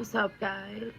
What's up, guys?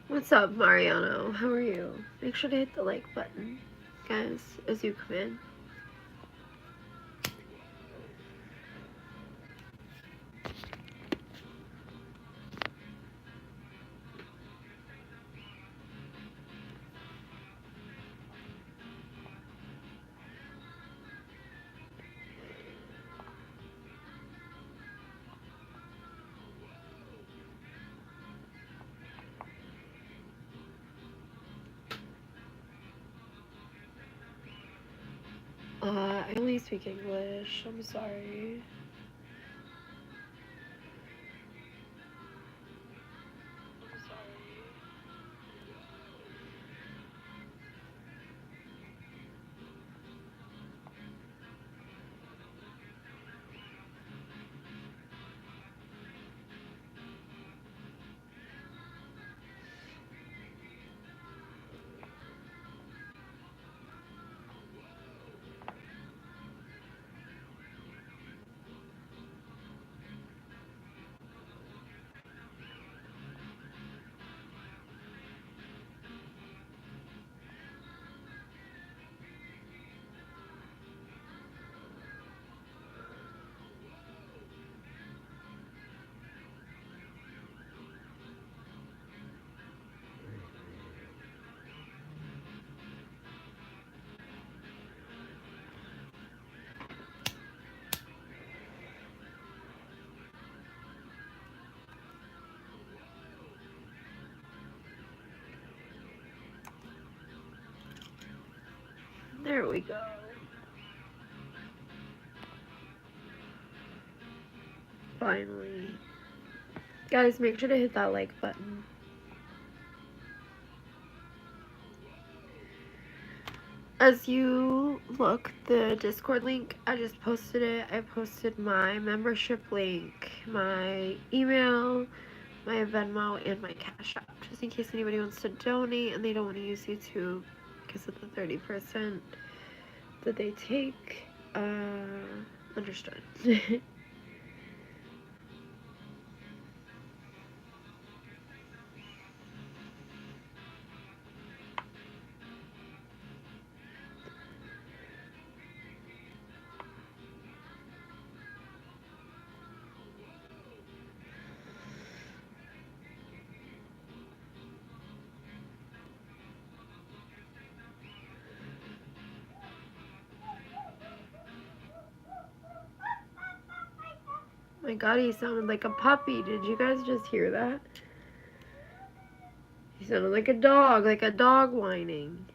What's up, Mariano? How are you? Make sure to hit the like button, guys, as you come in. I only speak English. I'm sorry. There we go. Finally. Guys, make sure to hit that like button. As you look, the Discord link, I just posted it. I posted my membership link, my email, my Venmo, and my Cash App, just in case anybody wants to donate and they don't want to use YouTube because of the 30% that they take. Understood. My God, he sounded like a puppy. Did you guys just hear that? He sounded like a dog whining.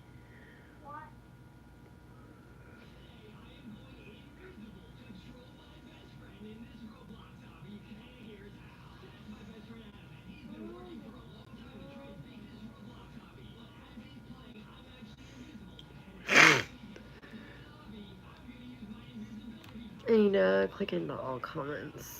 I need to click into all comments.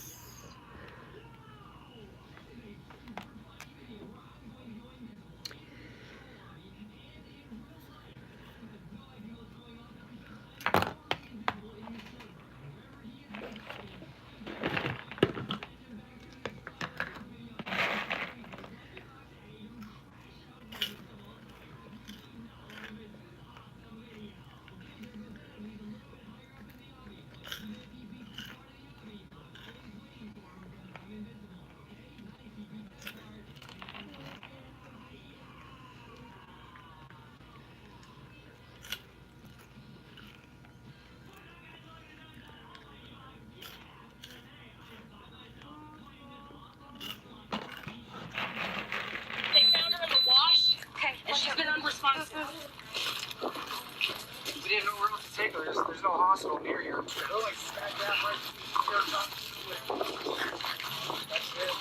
She's been unresponsive. We didn't know where else to take her. There's no hospital near here. They're like smack dab right here. That's it.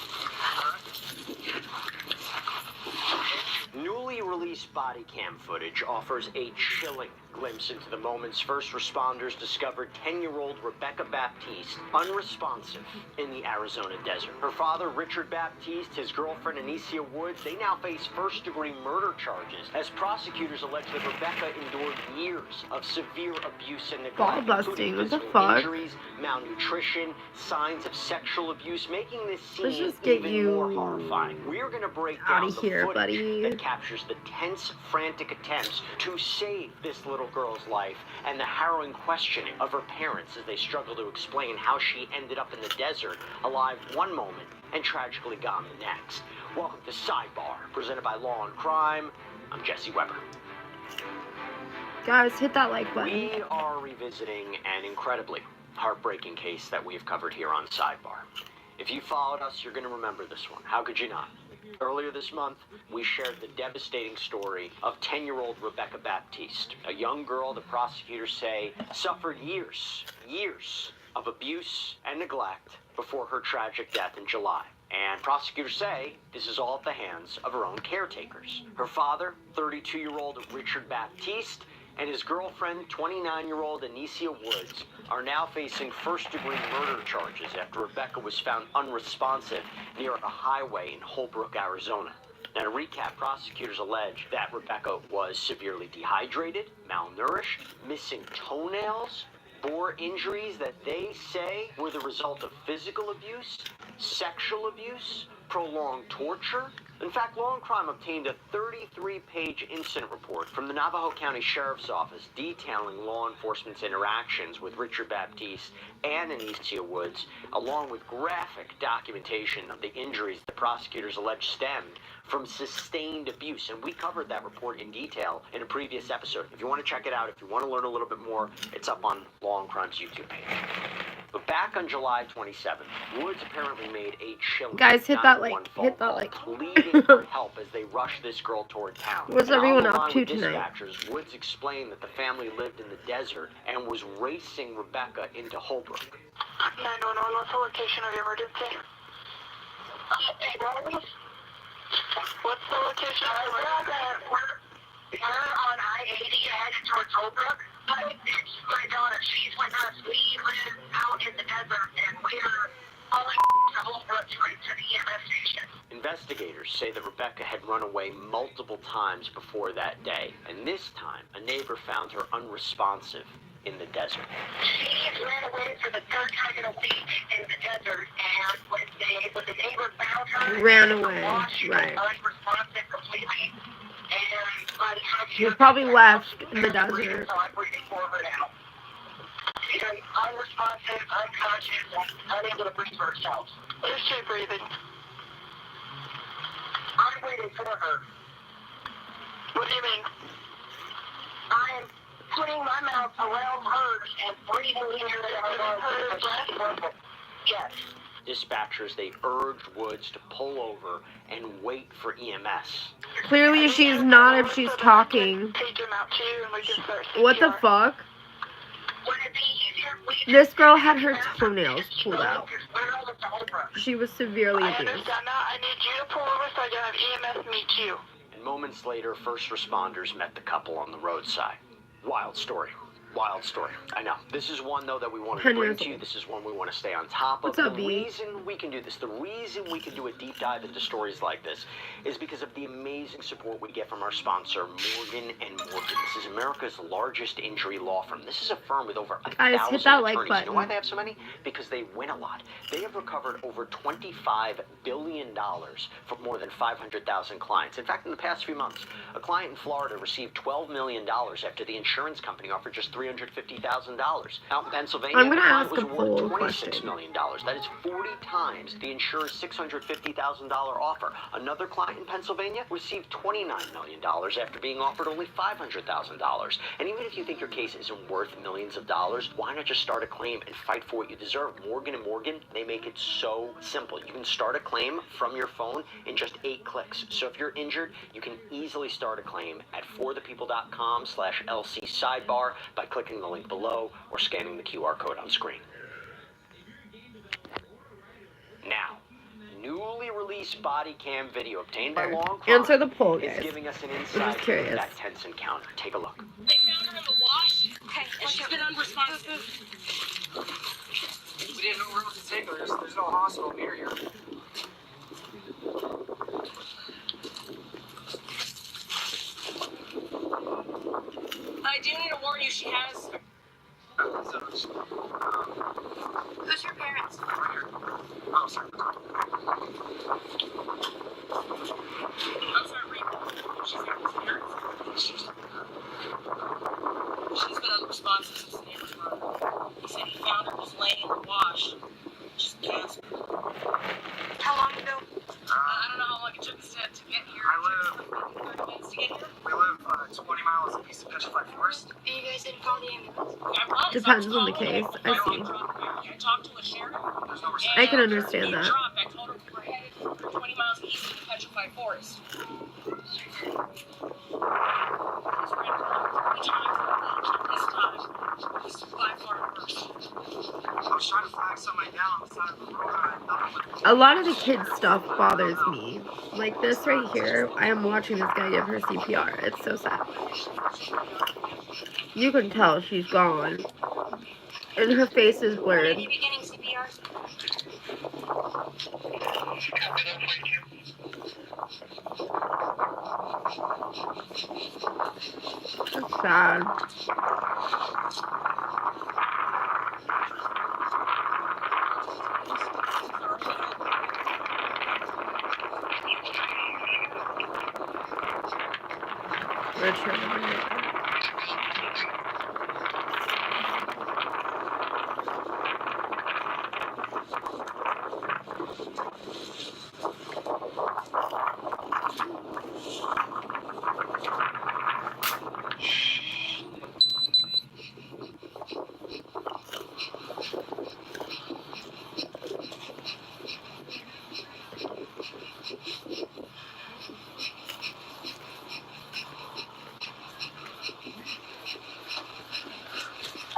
Newly released body cam footage offers a chilling glimpse into the moments first responders discovered 10-year-old Rebecca Baptiste unresponsive in the Arizona desert. Her father, Richard Baptiste, his girlfriend, Anicia Woods, they now face first-degree murder charges as prosecutors allege that Rebecca endured years of severe abuse and neglect, Ball busting, what the fuck? Injuries, malnutrition, signs of sexual abuse, making this Let's scene just get even you more horrifying. We're going to break out down of the here, footage buddy. that captures the tense, frantic attempts to save this little girl's life and the harrowing questioning of her parents as they struggle to explain how she ended up in the desert, alive one moment and tragically gone the next. Welcome to Sidebar, presented by Law and Crime. I'm Jesse Weber. Guys, hit that like button. We are revisiting an incredibly heartbreaking case that we've covered here on Sidebar. If you followed us, you're going to remember this one. How could you not? Earlier this month, we shared the devastating story of 10-year-old Rebecca Baptiste, a young girl the prosecutors say suffered years of abuse and neglect before her tragic death in July. And prosecutors say this is all at the hands of her own caretakers. Her father, 32-year-old Richard Baptiste, and his girlfriend, 29-year-old Anicia Woods, are now facing first-degree murder charges after Rebecca was found unresponsive near a highway in Holbrook, Arizona. Now, to recap, prosecutors allege that Rebecca was severely dehydrated, malnourished, missing toenails, bore injuries that they say were the result of physical abuse, sexual abuse, prolonged torture. In fact, Law and Crime obtained a 33-page incident report from the Navajo County Sheriff's Office detailing law enforcement's interactions with Richard Baptiste and Anicia Woods, along with graphic documentation of the injuries the prosecutors allege stemmed from sustained abuse. And we covered that report in detail in a previous episode. If you want to check it out, if you want to learn a little bit more, it's up on Law and Crime's YouTube page. But back on July 27th, Woods apparently made a chilling Guys, hit that like, 911 phone call, pleading for help as they rushed this girl toward town. What's And everyone on the up line to with tonight? dispatchers, Woods explained that the family lived in the desert and was racing Rebecca into Holbrook. 911, what's the location of your emergency? What's the location of your emergency? We're on I-80 headed towards Holbrook. It's my daughter. She's with us. We live out in the desert, and we're pulling to Holbrook to the EMS station. Investigators say that Rebecca had run away multiple times before that day, and this time a neighbor found her unresponsive in the desert. She ran away for the third time in a week in the desert, and when the neighbor found her, Ran away, she right. was unresponsive completely. And by the time she You're probably left in the desert. So I'm breathing for her now. She's unresponsive, unconscious, and unable to breathe for herself. Is she breathing? I'm waiting for her. What do you mean? I'm putting my mouth around hers and breathing in her lungs. Yes. Dispatchers, they urged Woods to pull over and wait for EMS. Clearly she's not if she's talking. Take him out too, and we can start What the CPR. fuck? Would it be easier if we This girl had her toenails pulled out. We're all with the whole brush. She was severely I abused. understand that. I need you to pull over so I can have EMS meet you. And moments later, first responders met the couple on the roadside. Wild story. Wild story. I know. This is one, though, that we wanted to bring to you. This is one we want to stay on top of. What's up, the B? reason we can do this, the reason we can do a deep dive into stories like this is because of the amazing support we get from our sponsor, Morgan & Morgan. This is America's largest injury law firm. This is a firm with over 1,000 Guys, hit that like attorneys. button. You know why they have so many? Because they win a lot. They have recovered over $25 billion from more than 500,000 clients. In fact, in the past few months, a client in Florida received $12 million after the insurance company offered just $350,000. Out in Pennsylvania, I'm gonna the client ask was a awarded poll $26 question. million. That is 40 times the insurer's $650,000 offer. Another client in Pennsylvania received $29 million after being offered only $500,000. And even if you think your case isn't worth millions of dollars, why not just start a claim and fight for what you deserve? Morgan & Morgan, they make it so simple. You can start a claim from your phone in just 8 clicks. So if you're injured, you can easily start a claim at forthepeople.com/LC sidebar by clicking the link below or scanning the QR code on screen. Now, newly released body cam video obtained by Law & Crime Answer the poll, is guys. giving us an I'm insight just curious. into that tense encounter. Take a look. They found her in the wash. Okay. And she's been unresponsive. We didn't know where else to take her. There's no hospital near here. I do need to warn you, she has. Who's your parents? Oh, sorry. I'm sorry, Reed. She's got his parents. She's been unresponsive since the neighbor's murder. He said he found her just laying in the wash. Just gasped. How long ago? I don't know how long it took us to get here. I live. 30 minutes to get here. We live 20 miles east of Petrified Forest. And you guys didn't call the ambulance? Depends on the case. I see. I talked to a sheriff. There's no I reception. can understand You that. dropped. I told her we were headed for 20 miles east of the Petrified Forest. He's ran 3 times this time. He's by far worse. I was trying to flag somebody down on the side of the road. I thought it was A lot of the kids stuff bothers me. Like this right here, I am watching this guy give her CPR. It's so sad. You can tell she's gone. And her face is blurred. Are you beginning CPR? That's sad. Richard.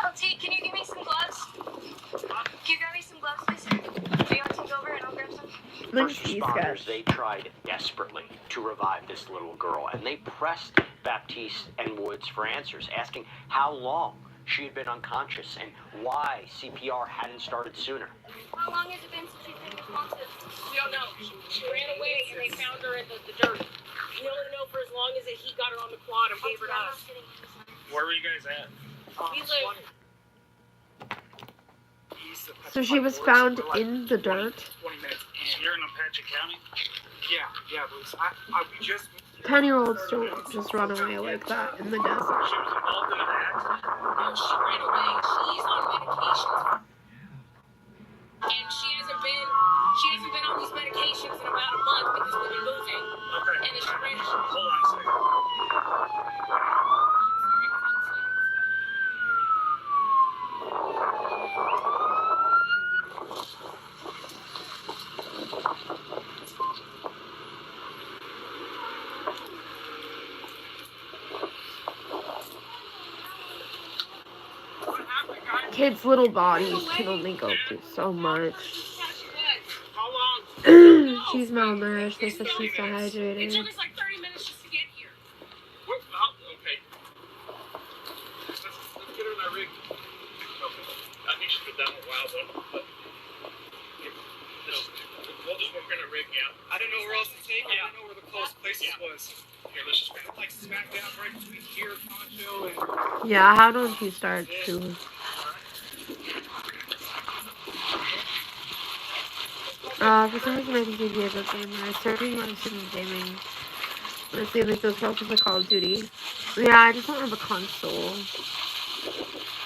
LT, can you give me some gloves? Can you grab me some gloves, please? Do you want to take over and I'll grab some? First responders, they tried desperately to revive this little girl, and they pressed Baptiste and Woods for answers, asking how long she had been unconscious and why CPR hadn't started sooner. How long has it been since she's been responsive? We don't know. She ran away and they found her in the dirt. We only know for as long as he got her on the quad and gave her to us. Where were you guys at? We live. East of So she was Petrified found Forest. We're like in the dirt. 20 minutes in. You're in Apache County? Yeah, Bruce. We just. 10-year-olds don't just run away like that in the desert. She was involved in an accident? No, she ran away. She's on medications. And she hasn't been on these medications in about a month because we've been moving. Okay. And then she ran. Hold on a second. kids' little bodies can only go through so much. How long? She's malnourished. They said she's It took dehydrated. us like 30 minutes just to get here. Okay. Let's get her in that rig. Okay. I think she's been down a while though, but we'll just work in a rig, yeah. I didn't know where else to take her. I didn't know where the close places was. Here, let's just Kind of like smack down right between here, Poncho, and... Yeah, how don't you start to? For some reason I think he'd be a good gamer. I started when I was gaming. Let's see, like those girls for Call of Duty. Yeah, I just don't have a console.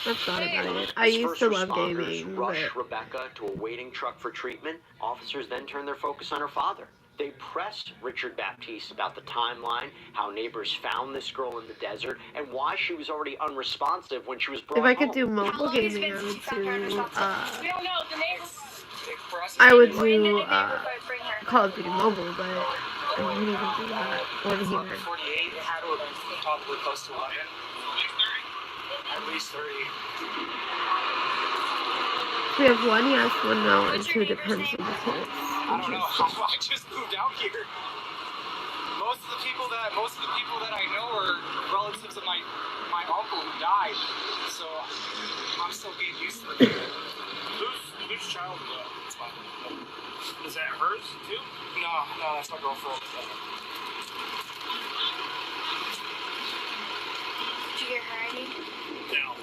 That's not about it. I used to love gaming, rush but... Rebecca to a waiting truck for treatment. Officers then turn their focus on her father. They pressed Richard Baptiste about the timeline, how neighbors found this girl in the desert, and why she was already unresponsive when she was brought If I could home. do mobile gaming, I would do, We don't know. The neighbors. I would do, Call of Duty Mobile, but I wouldn't even do that. Or the here. 48, it had to have been probably close to 11. At least 30. We have one yes, one no, and two depends on the kids. I don't know. I just moved out here. Most of the people that I know are relatives of my uncle who died. So I'm still getting used to it. Whose child is that? It's fine. Is that hers too? No, that's my girlfriend. Did you get her ID? No.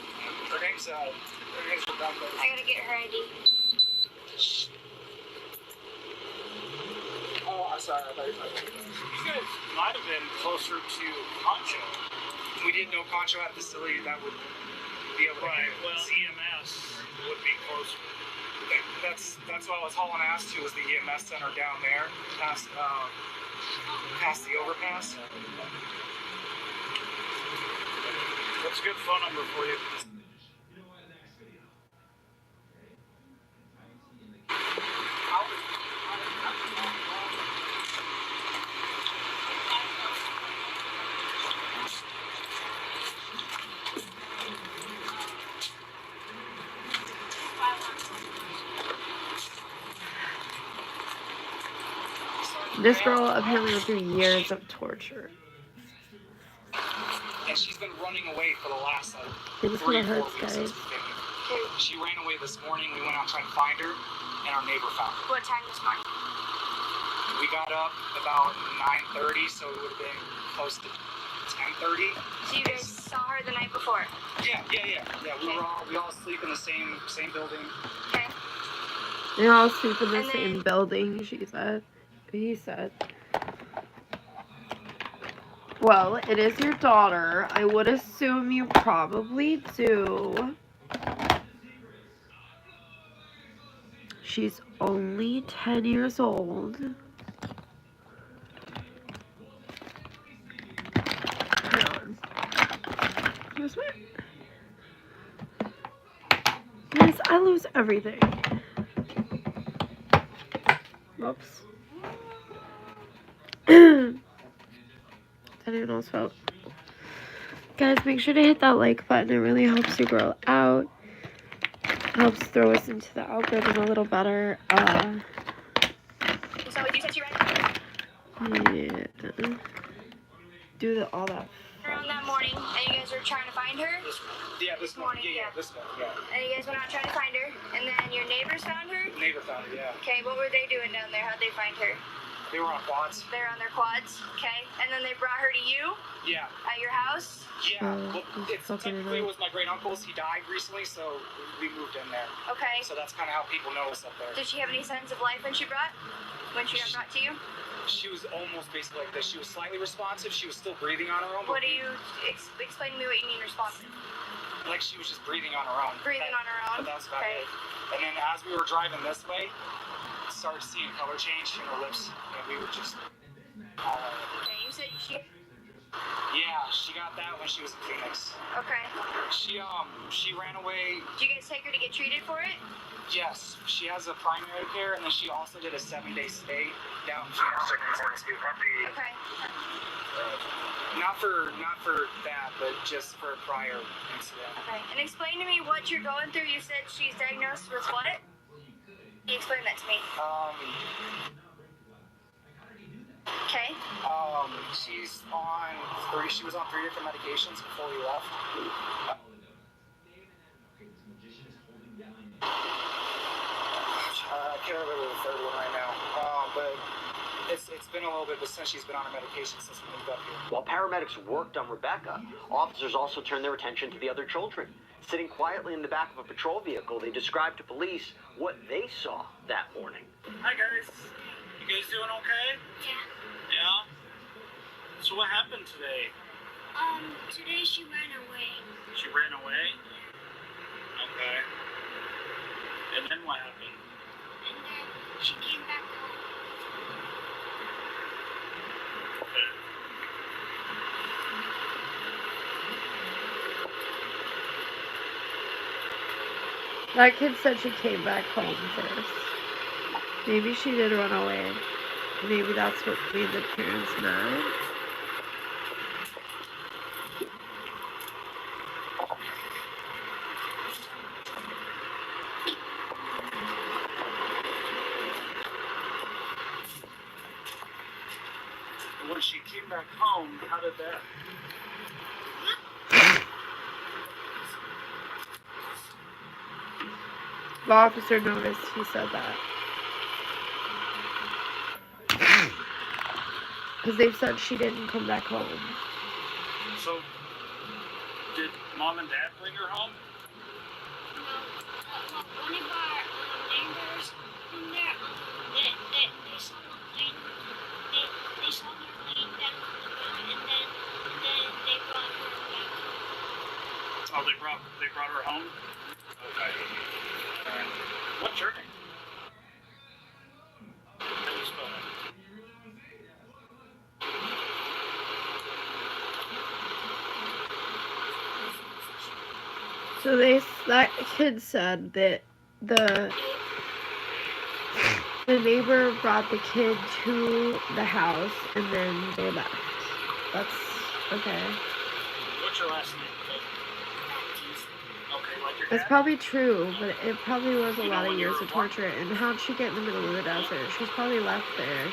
Her name's Rebecca. I gotta get her ID. Oh, I'm sorry. I thought you You guys might have been closer to Poncho. We didn't know Poncho had a facility that would be able to handle Well, EMS would be closer. That's what I was hauling ass to, was the EMS center down there, past the overpass. What's a good phone number for you? This girl apparently went through years of torture. And she's been running away for the last Thanks for 3 the or 4 hurts, weeks. guys. She ran away this morning. We went out trying to find her, and our neighbor found her. What time this morning? We got up about 9:30, so it would have been close to 10:30. So you guys saw her the night before? Yeah. We all sleep in the same building. Okay. They all sleep in the And same then- building, she said. He said. Well, it is your daughter. I would assume you probably do. She's only 10 years old. Hang on. Here's my... Guys, I lose everything. Whoops. I didn't know so. Guys, make sure to hit that like button. It really helps your girl out. Helps throw us into the algorithm a little better. So you said she ran Yeah. Do all that. around that morning, and you guys were trying to find her? This morning. This one. Yeah. And you guys went out trying to find her, and then your neighbors found her? Neighbor found her. Yeah. Okay, what were they doing down there? How'd they find her? They were on quads. They were on their quads, okay? And then they brought her to you Yeah. at your house? Yeah. Well, it's fucking technically it was my great uncle's. He died recently, so we moved in there. Okay. So that's kind of how people know us up there. Did she have any signs of life when she got brought to you? She was almost basically like this. She was slightly responsive. She was still breathing on her own. What do you explain to me what you mean responsive? Like she was just breathing on her own. Breathing on her own? But that's about Okay. it. And then as we were driving this way, started seeing color change in her lips, and we were just. Okay, you said she Yeah, she got that when she was in Phoenix. Okay. She ran away. Did you guys take her to get treated for it? Yes, she has a primary care, and then she also did a 7-day stay down in Phoenix. Okay. Not for that, but just for a prior incident. Okay. And explain to me what you're going through. You said she's diagnosed with what? Can you explain that to me? Okay. She was on 3 different medications before we left. I can't remember the third one right now. But it's been a little bit since she's been on her medication since we moved up here. While paramedics worked on Rebecca, officers also turned their attention to the other children. Sitting quietly in the back of a patrol vehicle, they described to police what they saw that morning. Hi guys. You guys doing okay? Yeah. Yeah? So what happened today? Today she ran away. She ran away? Okay. And then what happened? And then she came back home. Okay. That kid said she came back home first. Maybe she did run away. Maybe that's what made the parents mad. When she came back home, how did that? The officer noticed he said that. Because they said she didn't come back home. So, did mom and dad bring her home? No, one of our neighbors in there, they saw her laying, they saw her laying down on the ground, and then they brought her back. Oh, they brought her home? Okay. Alright. What's your name? How do you spell that? So that kid said that the neighbor brought the kid to the house and then they left. That's okay. What's your last name? Baptiste. Okay, like your That's dad? probably true, but it probably was a lot of years of torture. And how'd she get in the middle of the desert? She's probably left there.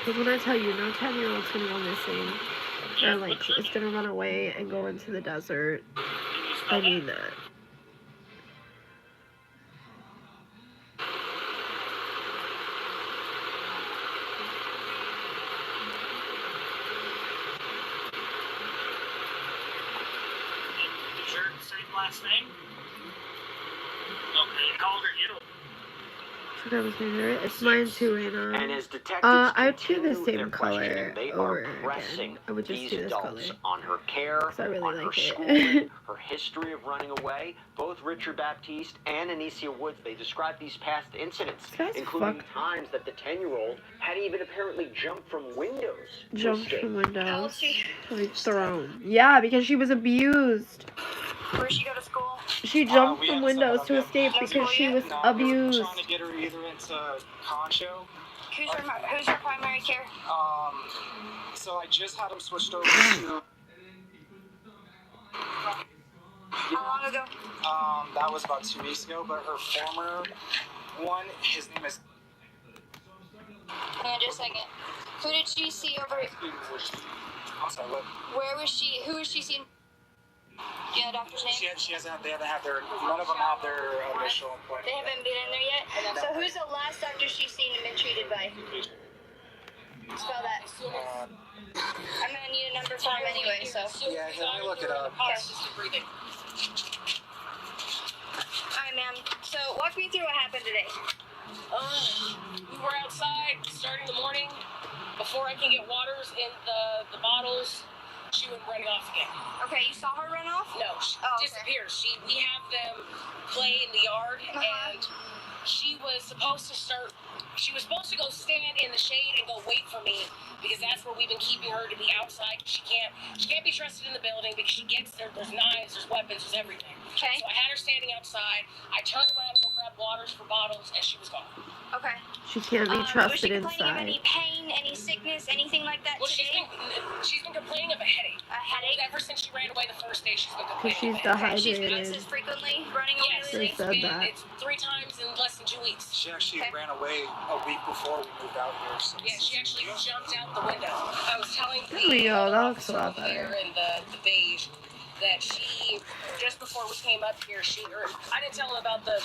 Because when I tell you, no 10-year-old's gonna go missing, or like is gonna run away and go into the desert. I mean that. Is your same last name? Okay, how old are you? That was my favorite. It's mine too, And Anna. as detectives I would do the continue their same questioning, color they over are pressing again. I would just these do this adults color. on her care, 'Cause I really on her like it. schooling, her history of running away. Both Richard Baptiste and Anicia Woods, they described these past incidents, This guy's including fucked. times that the 10-year-old had even apparently jumped from windows. to Jumped escape. from How old windows. is she? To be thrown. Yeah, because she was abused. Where'd she go to school? She jumped we from haven't set that windows up to yet. escape No because school she yet? was No, we were abused. trying to get her either into Concho. Who's your primary care? So I just had him switched over to. How long ago? That was about 2 weeks ago, but her former one, his name is. Hang on just a second. Who did she see over? I'm sorry, what? Where was she? Who was she seeing? Do you know the doctor's name? They haven't had their, none of them have their initial appointment. They haven't been in there yet? So who's the last doctor she's seen and been treated by? Spell that. I'm gonna need a number for him anyway, so. Yeah, let me look it up. Okay. Alright, ma'am. So walk me through what happened today. We were outside starting the morning. Before I can get waters in the bottles, she went running off again. Okay, you saw her run off? No, she Oh, okay. disappears. We have them play in the yard, and she was supposed to go stand in the shade and go wait for me because that's where we've been keeping her to be outside. She can't be trusted in the building because she gets there. There's knives, there's weapons, there's everything. Okay. So I had her standing outside. I turned around to go grab waters for bottles, and she was gone. Okay. She can't be Was trusted she complaining of inside. any pain, any sickness, anything like that Well, today? she's been complaining of a headache. A headache? Ever since she ran away the first day, she's been Because complaining she's of a headache. dehydrated. She's frequently running Yes, away. They said that. it's 3 times in less than 2 weeks. She actually Okay. ran away a week before we moved out here. So Yeah, she actually jumped out the window. I was telling There we go, that looks a officer lot here better. in the beige that she, just before we came up here, I didn't tell him about what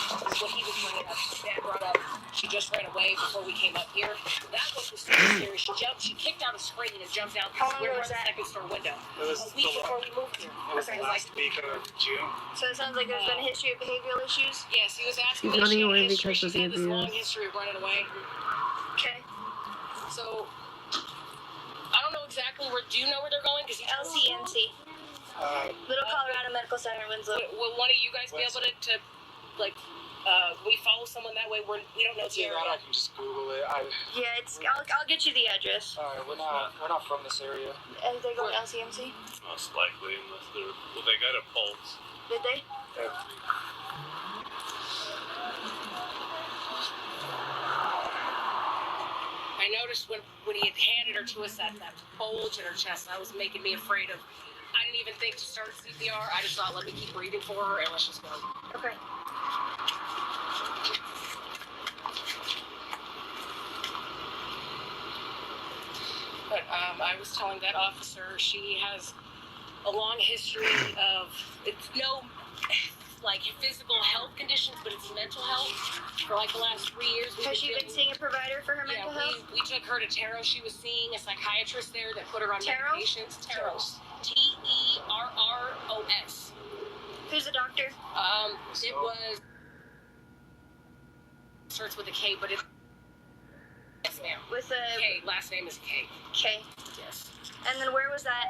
he was bringing up. Dad brought up, she just ran away before we came up here. That was the serious. She kicked out a screen and jumped out How long the was that? second store window. It was A week before we moved here. It was Okay. last week of June. So it sounds like there's been a history of behavioral issues. Yes, he was asking She's me. running She had away history. because of She's the had this long abuse. history of running away. Okay. So I don't know exactly where. Do you know where they're going? Because LCMC. Little Colorado Medical Center in Winslow. Will one of you guys be able to like, we follow someone that way? We don't know the Yeah, area. I can just Google it. Yeah, I'll get you the address. We're not from this area. They go to LCMC? Most likely, unless they got a pulse. Did they? I noticed when he had handed her to us that bulge in her chest, that was making me afraid of. I didn't even think to start CPR. I just thought, let me keep breathing for her and let's just go. Okay. But I was telling that officer she has a long history of, it's no like physical health conditions, but it's mental health. For like the last 3 years, Has she been seeing a provider for her mental health? we took her to Tarot. She was seeing a psychiatrist there that put her on Tarot? medications. Tarot. Terros. Who's the doctor? It was starts with a K, but it's yes, ma'am. With a K. Last name is K. K. Yes. And then where was that?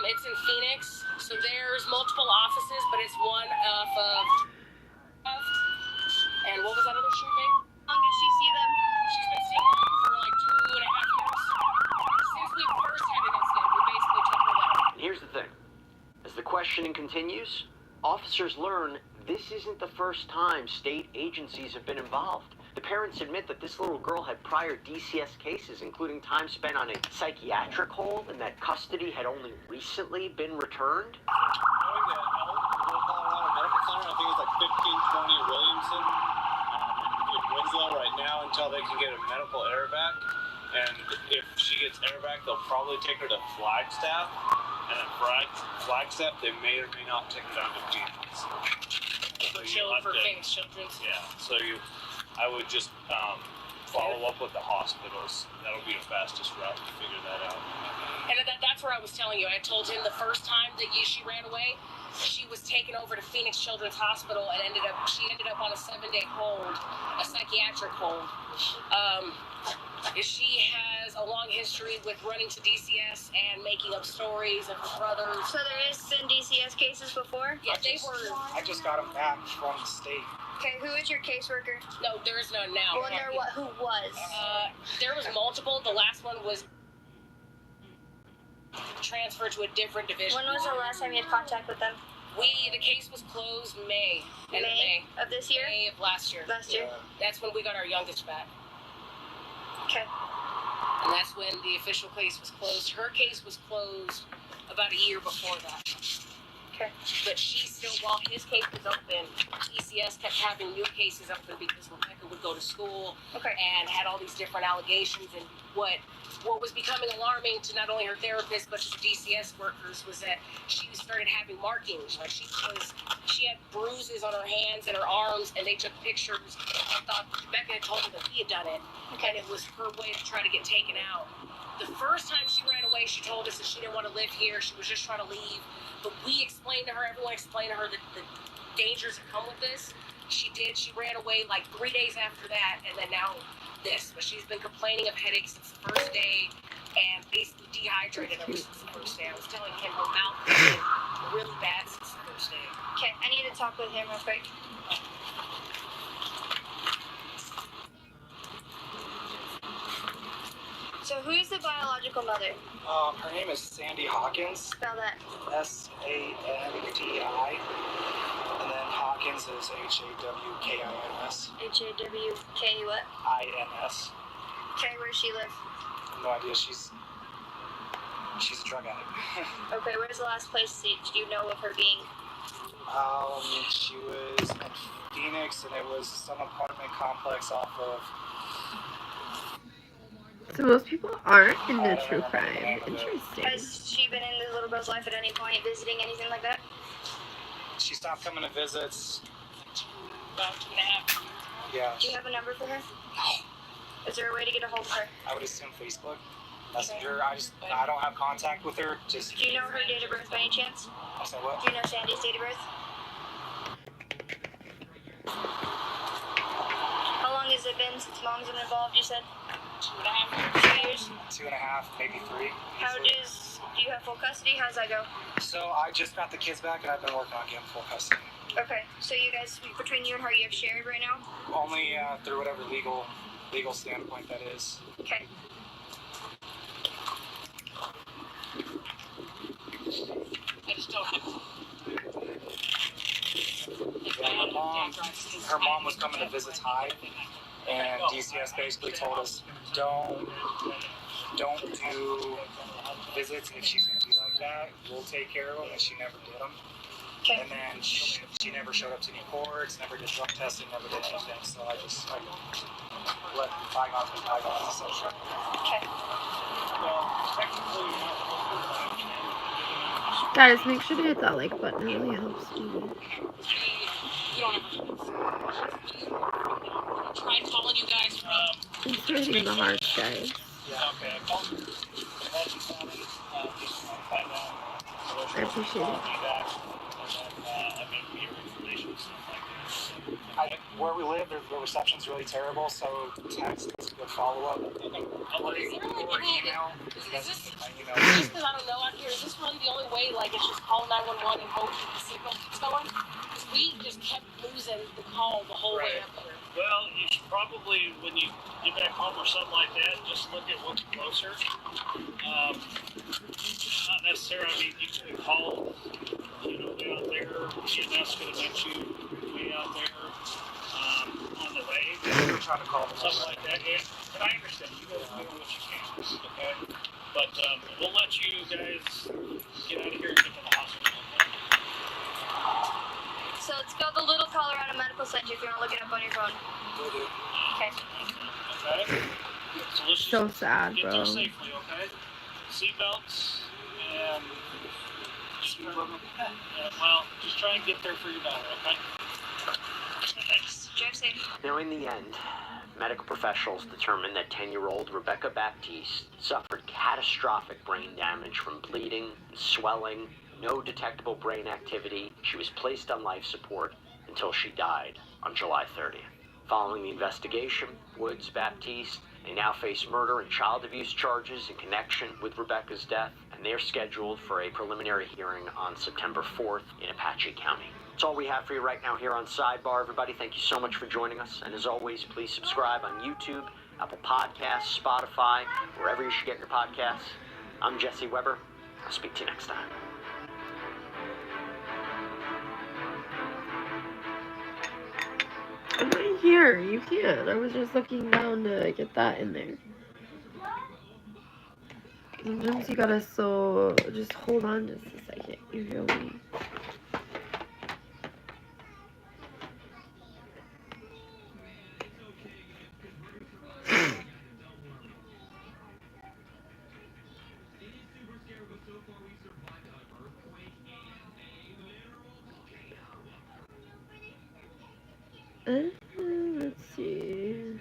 It's in Phoenix. So there's multiple offices, but it's one off of. And what was that other street name? How long did she see them? She's been seeing them for like 2.5 years. Since we first had an incident, we basically took her there. And here's the thing. As the questioning continues, officers learn this isn't the first time state agencies have been involved. The parents admit that this little girl had prior DCS cases, including time spent on a psychiatric hold, and that custody had only recently been returned. Going to Colorado Medical Center, I think it's like 1520 Williamson in Winslow right now until they can get a medical air vac. And if she gets air vac, they'll probably take her to Flagstaff. And at Flagstaff, they may or may not take her down to Phoenix. So For Phoenix Children's. Yeah, so I would just follow up with the hospitals. That'll be the fastest route to figure that out. And that's where I was telling you. I told him the first time that she ran away, she was taken over to Phoenix Children's Hospital and she ended up on a 7-day hold, a psychiatric hold. She has a long history with running to DCS and making up stories of her brothers. So there has been DCS cases before? Yeah, I just got them back from the state. Okay, who is your caseworker? No, there is none now. Well, who was? There was multiple. The last one was transferred to a different division. When was the last time you had contact with them? The case was closed May. End of May of this year? May of last year. Last year? That's when we got our youngest back. Okay. And that's when the official case was closed. Her case was closed about a year before that. Okay. But she still, while his case was open, DCS kept having new cases open because Rebecca would go to school and had all these different allegations. And what was becoming alarming to not only her therapist but to the DCS workers was that she started having markings. Like she had bruises on her hands and her arms, and they took pictures and thought Rebecca had told her that he had done it, and it was her way to try to get taken out. The first time she ran away, she told us that she didn't want to live here. She was just trying to leave. But we explained to her, everyone explained to her the dangers that come with this. She did. She ran away like 3 days after that, and then now this. But she's been complaining of headaches since the first day and basically dehydrated ever since the first day. I was telling him her mouth has been really bad since the first day. Okay, I need to talk with him real quick. So who's the biological mother? Her name is Sandy Hawkins. Spell that. Sandi. And then Hawkins is Hawkins. Hawk what? INS. Okay, where does she live? No idea. She's a drug addict. Okay, where's the last place do you know of her being? She was in Phoenix, and it was some apartment complex off of. So most people aren't into true crime. Interesting. Has she been in the little girl's life at any point, visiting, anything like that? She stopped coming to visits. About 2.5. Yeah. Do you have a number for her? No. Is there a way to get a hold of her? I would assume Facebook Messenger. I don't have contact with her. Just. Do you know her date of birth by any chance? I said what? Do you know Sandy's date of birth? How long has it been since mom's been involved, you said? 2.5. 2 years? 2.5, maybe 3. Do you have full custody? How's that go? So I just got the kids back, and I've been working on getting full custody. Okay, so you guys, between you and her, you have shared right now? Only through whatever legal standpoint that is. Okay. I just don't have. Her mom was coming to visit Hyde, and DCS basically told us don't do visits if she's gonna be like that. We'll take care of them, and she never did them. Okay. And then she never showed up to any courts, never did drug testing, never did anything. So I let bygones be bygones, essentially. Okay. Guys, make sure to hit that like button. It really helps me. You don't ever try calling you guys from. It's hurting the hearts, guys. Yeah, okay. I appreciate it. Where we live, the reception's really terrible, so text is a good follow-up. Or email. Is this just because I don't know out here? Is this really the only way? Like, it's just call 911 and hope the signal keeps going? Because we just kept losing the call the whole way up here. Well, you should probably, when you get back home or something like that, just look at what's closer. Not necessarily, I mean, you could have called, way out there. EMS could have met you way out there on the way. We're trying to call them. Something like that, yeah. And I understand, you guys do what you can, okay? But we'll let you guys get out of here and get to the hospital, okay? So let's go to the Little Colorado Medical Center if you want to look it up on your phone. Will do. Okay. Okay? So let's So just sad, get bro. there safely, okay? Seatbelts and well, just try and get there for your daughter, okay? Thanks. Drive safe. Now, in the end, medical professionals determined that 10-year-old Rebecca Baptiste suffered catastrophic brain damage from bleeding, swelling, no detectable brain activity. She was placed on life support until she died on July 30th. Following the investigation, Woods, Baptiste, they now face murder and child abuse charges in connection with Rebecca's death, and they're scheduled for a preliminary hearing on September 4th in Apache County. That's all we have for you right now here on Sidebar, everybody. Thank you so much for joining us, and as always, please subscribe on YouTube, Apple Podcasts, Spotify, wherever you should get your podcasts. I'm Jesse Weber. I'll speak to you next time. I'm right here. You can't. I was just looking down to get that in there. Sometimes you gotta just hold on just a second. You feel me? Let's see.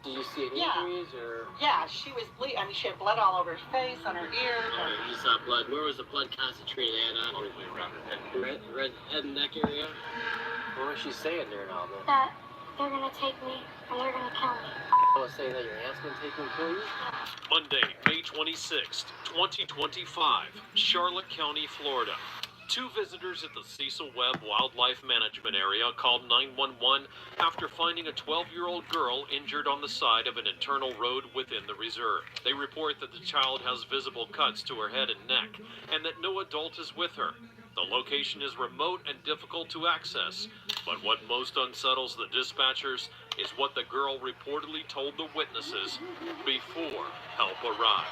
Did you see any Yeah. injuries or? Yeah, she was bleeding. I mean, she had blood all over her face, on her ears. Oh, you saw blood. Where was the blood concentrated at? All the way around her head. Red head and neck area? What was she saying there and all that? That they're gonna take me and they're gonna kill me. I was saying that your aunt's gonna take you and kill you? Monday, May 26th, 2025, Charlotte County, Florida. Two visitors at the Cecil Webb Wildlife Management Area called 911 after finding a 12-year-old girl injured on the side of an internal road within the reserve. They report that the child has visible cuts to her head and neck, and that no adult is with her. The location is remote and difficult to access, but what most unsettles the dispatchers is what the girl reportedly told the witnesses before help arrived.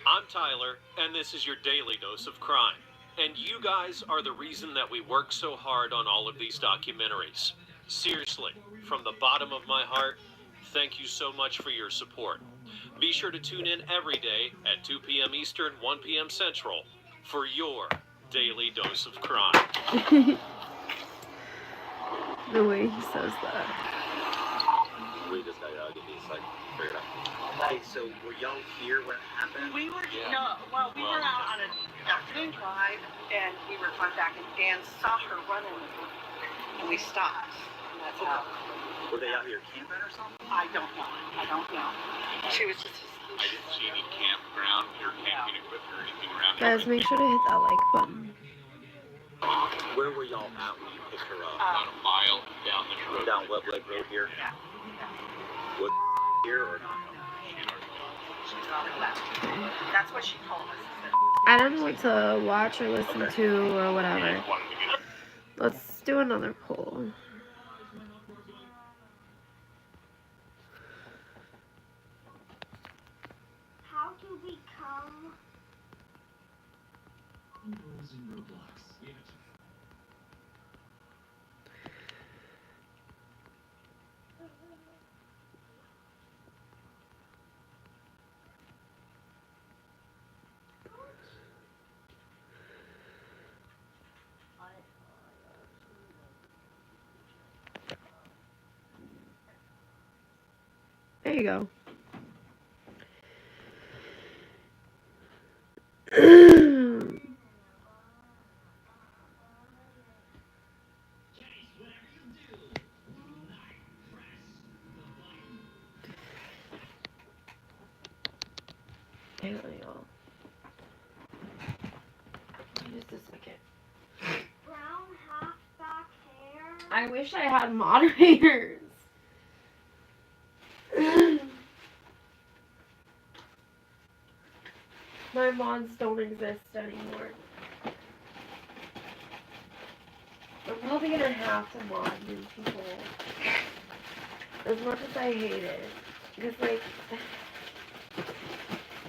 I'm Tyler, and this is your daily dose of crime. And you guys are the reason that we work so hard on all of these documentaries. Seriously, from the bottom of my heart, thank you so much for your support. Be sure to tune in every day at 2 p.m. Eastern, 1 p.m. Central for your daily dose of crime. The way he says that. We just got out. He's like, figured out. Hey, so were y'all here when it happened? We were, Yeah. no, well, we were out on an afternoon drive, and we were going back, and Dan saw her running, and we stopped. And that's how. Were they out here camping or something? I don't know. She was just. I didn't see any campground or camping equipment or anything around Guys, make sure to hit that like button. Where were y'all at when you picked her up? About a mile down this road. Down Webb Lake Road here? Yeah. Was here or not? She's on the left. That's what she told us. I don't know what to watch or listen to or whatever. Let's do another poll. How to become There you go. Hang on, y'all. Just a second. brown halfback hair. I wish I had moderators. My mods don't exist anymore. I'm probably gonna have to mod new people. As much as I hate it. Because, like,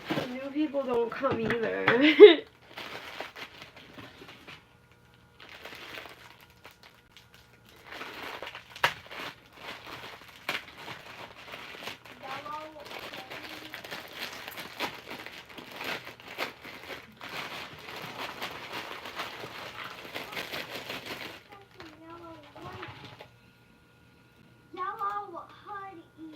the new people don't come either. Yellow hoodie.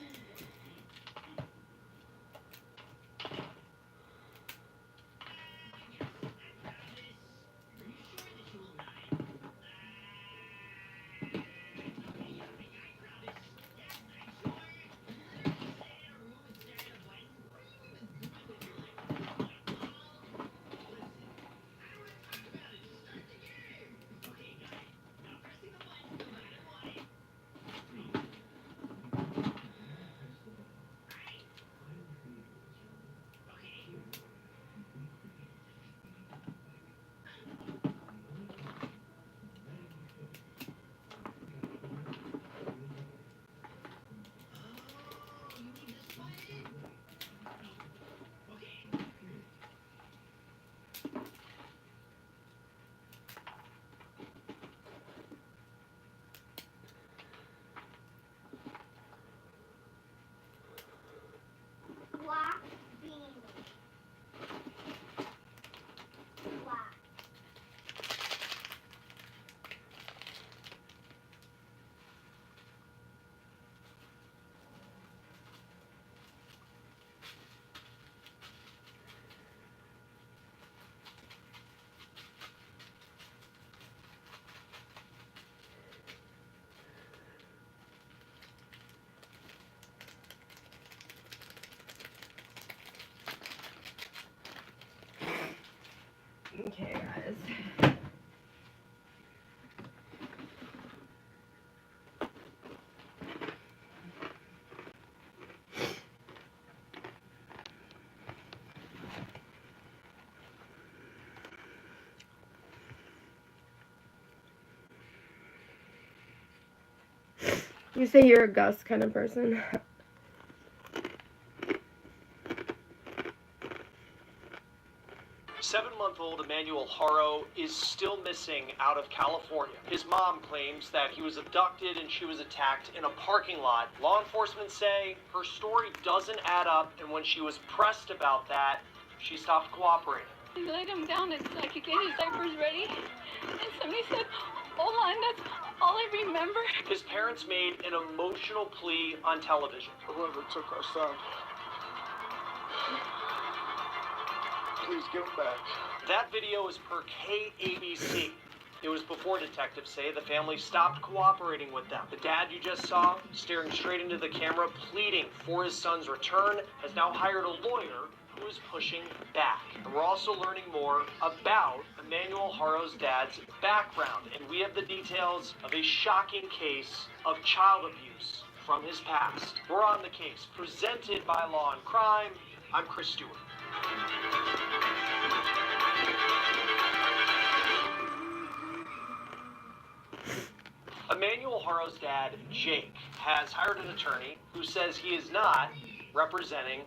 Okay, guys. You say you're a Gus kind of person. 7-month-old Emanuel Haro is still missing out of California. His mom claims that he was abducted and she was attacked in a parking lot. Law enforcement say her story doesn't add up, and when she was pressed about that, she stopped cooperating. He laid him down and I could get his diapers ready, and somebody said, "Hola," and that's all I remember. His parents made an emotional plea on television. Whoever took our son, please give him back. That video is per KABC. It was before detectives say the family stopped cooperating with them. The dad you just saw, staring straight into the camera, pleading for his son's return, has now hired a lawyer who is pushing back. And we're also learning more about Emanuel Haro's dad's background, and we have the details of a shocking case of child abuse from his past. We're on the case, presented by Law and Crime. I'm Chris Stewart. Emanuel Haro's dad, Jake, has hired an attorney who says he is not representing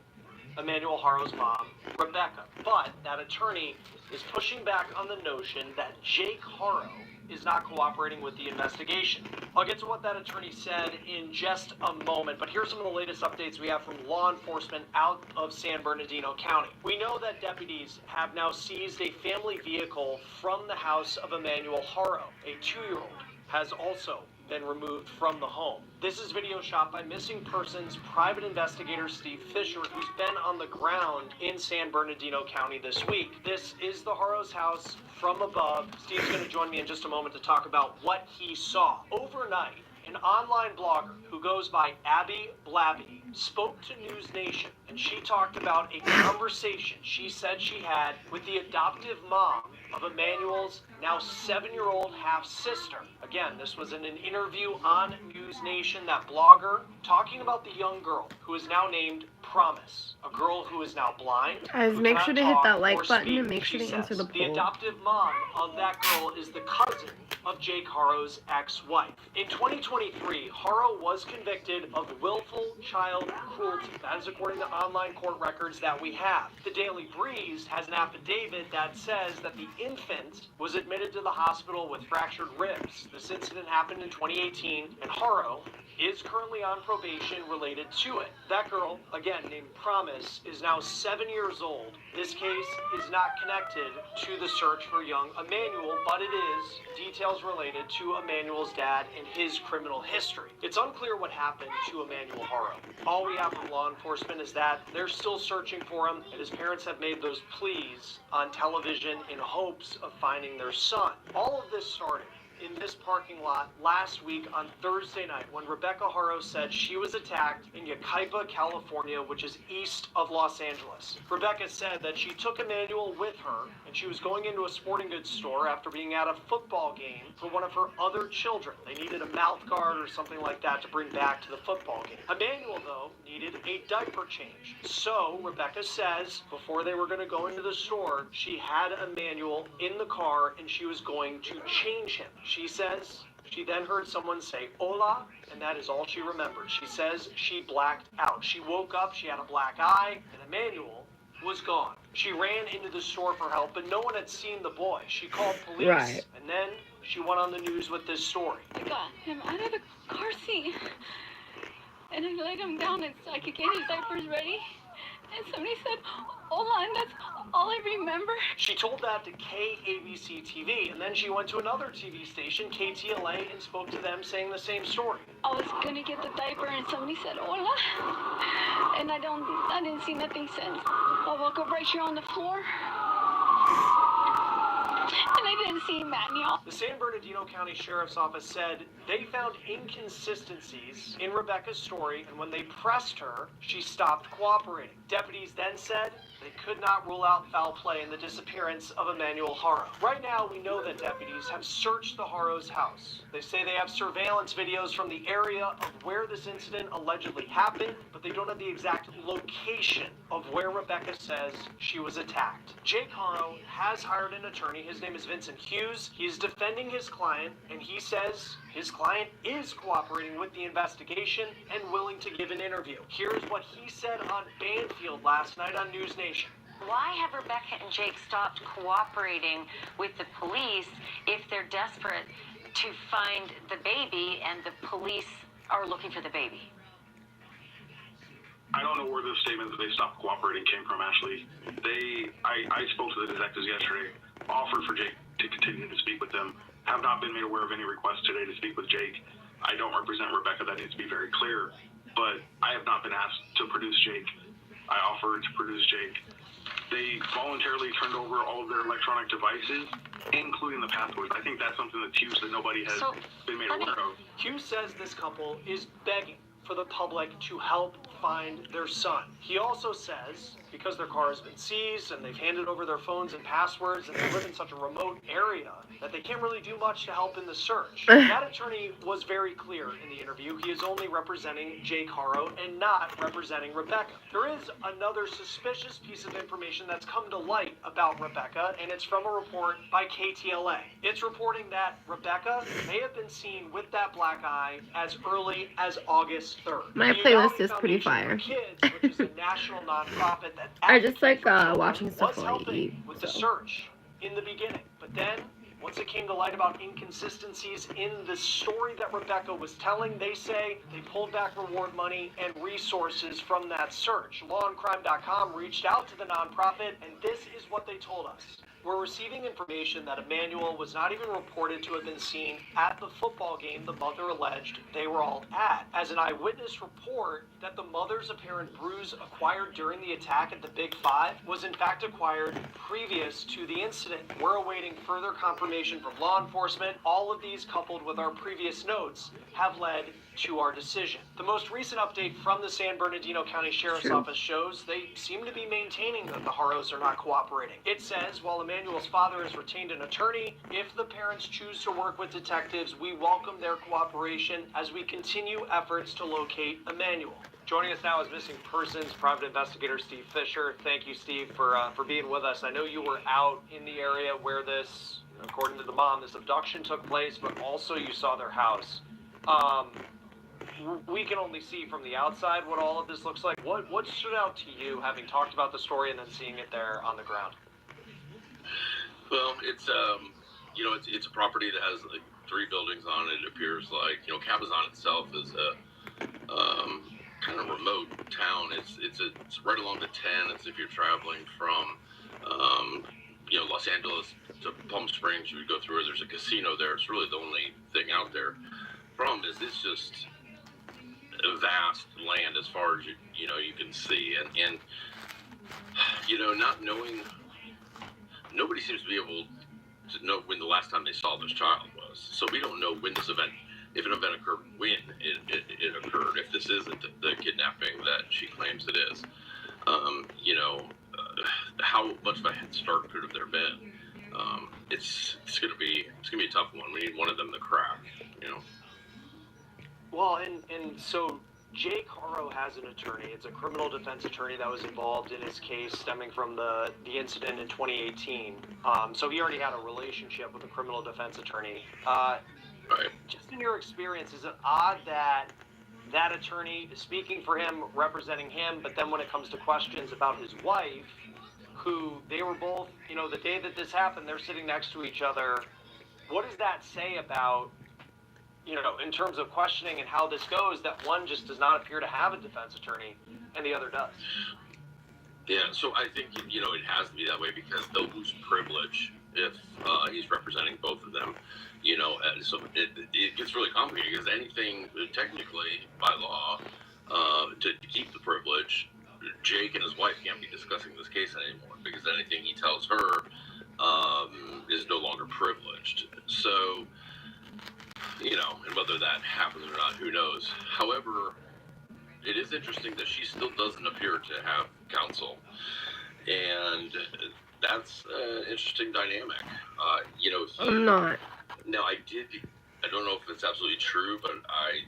Emanuel Haro's mom, Rebecca. But that attorney is pushing back on the notion that Jake Haro is not cooperating with the investigation. I'll get to what that attorney said in just a moment, but here's some of the latest updates we have from law enforcement out of San Bernardino County. We know that deputies have now seized a family vehicle from the house of Emanuel Haro. A 2-year-old has also been removed from the home. This is video shot by missing persons private investigator Steve Fisher, who's been on the ground in San Bernardino County this week. This is the Haro's house from above. Steve's going to join me in just a moment to talk about what he saw. Overnight, an online blogger who goes by Abby Blabby spoke to News Nation, and she talked about a conversation she said she had with the adoptive mom of Emanuel's now 7-year-old half-sister. Again, this was in an interview on News Nation, that blogger talking about the young girl who is now named Promise, a girl who is now blind. Guys, make sure to hit that like button and make sure to answer the The poll. adoptive mom of that girl is the cousin of Jake Haro's ex-wife. In 2023, Haro was convicted of willful child cruelty. That is according to online court records that we have. The Daily Breeze has an affidavit that says that the infant was admitted to the hospital with fractured ribs. This incident happened in 2018, and Haro is currently on probation related to it. That girl, again named Promise, is now 7 years old. This case is not connected to the search for young Emanuel, but it is details related to Emanuel's dad and his criminal history. It's unclear what happened to Emanuel Haro. All we have from law enforcement is that they're still searching for him, and his parents have made those pleas on television in hopes of finding their son. All of this started in this parking lot last week on Thursday night when Rebecca Haro said she was attacked in Yucaipa, California, which is east of Los Angeles. Rebecca said that she took Emanuel with her and she was going into a sporting goods store after being at a football game for one of her other children. They needed a mouth guard or something like that to bring back to the football game. Emanuel, though, needed a diaper change. So Rebecca says before they were going to go into the store, she had Emanuel in the car and she was going to change him. She says she then heard someone say hola, and that is all she remembered. She says she blacked out. She woke up, she had a black eye, and Emanuel was gone. She ran into the store for help, but no one had seen the boy. She called police, and then she went on the news with this story. I got him out of the car seat, and I laid him down so I could get his diapers ready. And somebody said, hola, and that's all I remember. She told that to KABC TV, and then she went to another TV station, KTLA, and spoke to them saying the same story. I was gonna get the diaper, and somebody said, hola, and I didn't see nothing since. I woke up right here on the floor, and I didn't see Emanuel. The San Bernardino County Sheriff's Office said they found inconsistencies in Rebecca's story, and when they pressed her, she stopped cooperating. Deputies then said they could not rule out foul play in the disappearance of Emanuel Haro. Right now, we know that deputies have searched the Haro's house. They say they have surveillance videos from the area of where this incident allegedly happened, but they don't have the exact location of where Rebecca says she was attacked. Jake Haro has hired an attorney. His name is Vincent Hughes. He's defending his client, and he says his client is cooperating with the investigation and willing to give an interview. Here's what he said on Banfield last night on News Nation. Why have Rebecca and Jake stopped cooperating with the police if they're desperate to find the baby and the police are looking for the baby? I don't know where the statement that they stopped cooperating came from, Ashley. I spoke to the detectives yesterday, offered for Jake to continue to speak with them, have not been made aware of any requests today to speak with Jake. I don't represent Rebecca, that needs to be very clear, but I have not been asked to produce Jake. I offered to produce Jake. They voluntarily turned over all of their electronic devices, including the passwords. I think that's something that's huge that nobody has been made aware of. Hughes says this couple is begging for the public to help find their son. He also says, because their car has been seized and they've handed over their phones and passwords and they live in such a remote area, that they can't really do much to help in the search. That attorney was very clear in the interview. He is only representing Jake Haro and not representing Rebecca. There is another suspicious piece of information that's come to light about Rebecca, and it's from a report by KTLA. It's reporting that Rebecca may have been seen with that black eye as early as August 3rd. My playlist is pretty fire. Kids, which is a national nonprofit that I just like watching stuff was while I eat. helping with the search in the beginning, but then once it came to light about inconsistencies in the story that Rebecca was telling, they say they pulled back reward money and resources from that search. LawandCrime.com reached out to the nonprofit, and this is what they told us. We're receiving information that Emanuel was not even reported to have been seen at the football game the mother alleged they were all at. As an eyewitness report that the mother's apparent bruise acquired during the attack at the Big Five was in fact acquired previous to the incident. We're awaiting further confirmation from law enforcement. All of these, coupled with our previous notes, have led to our decision. The most recent update from the San Bernardino County Sheriff's Office shows they seem to be maintaining that the Haros are not cooperating. It says, while Emanuel's father has retained an attorney, if the parents choose to work with detectives, we welcome their cooperation as we continue efforts to locate Emanuel. Joining us now is missing persons private investigator Steve Fisher. Thank you, Steve, for being with us. I know you were out in the area where this, according to the mom, this abduction took place, but also you saw their house. We can only see from the outside what all of this looks like. What stood out to you, having talked about the story and then seeing it there on the ground? Well, it's it's a property that has like 3 buildings on it. It appears like Cabazon itself is a kind of remote town. It's right along the 10. It's if you're traveling from Los Angeles to Palm Springs, you would go through. There's a casino there. It's really the only thing out there. Problem is, it's just a vast land as far as you can see, and not knowing, nobody seems to be able to know when the last time they saw this child was. So we don't know when this event, if an event occurred, when it occurred, if this isn't the kidnapping that she claims it is. How much of a head start could have there been? It's gonna be a tough one. We need one of them to crack. Well, and so Jake Haro has an attorney. It's a criminal defense attorney that was involved in his case stemming from the incident in 2018. So he already had a relationship with a criminal defense attorney. Right. Just in your experience, is it odd that that attorney is speaking for him, representing him, but then when it comes to questions about his wife, who they were both, the day that this happened, they're sitting next to each other. What does that say about, in terms of questioning and how this goes, that one just does not appear to have a defense attorney and the other does? Yeah, so I think, it has to be that way because they'll lose privilege if he's representing both of them. So it gets really complicated because anything, technically, by law, to keep the privilege, Jake and his wife can't be discussing this case anymore because anything he tells her is no longer privilege. it is interesting that she still doesn't appear to have counsel, and that's an interesting dynamic. You know, I'm not. now I don't know if it's absolutely true, but I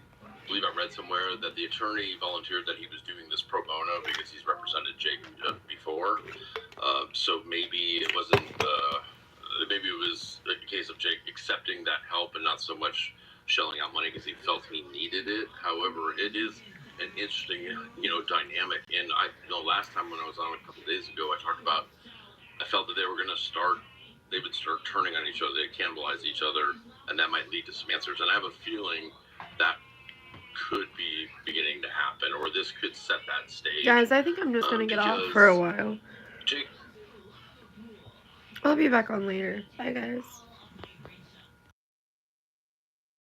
believe I read somewhere that the attorney volunteered that he was doing this pro bono because he's represented Jake before. So maybe it wasn't. Maybe it was a case of Jake accepting that help and not so much shelling out money because he felt he needed it. However, it is an interesting, dynamic. And last time when I was on a couple days ago, I talked about I felt that they would start turning on each other, they'd cannibalize each other, and that might lead to some answers. And I have a feeling that could be beginning to happen, or this could set that stage. Guys, I think I'm just gonna get off for a while. Jake, I'll be back on later. Bye, guys.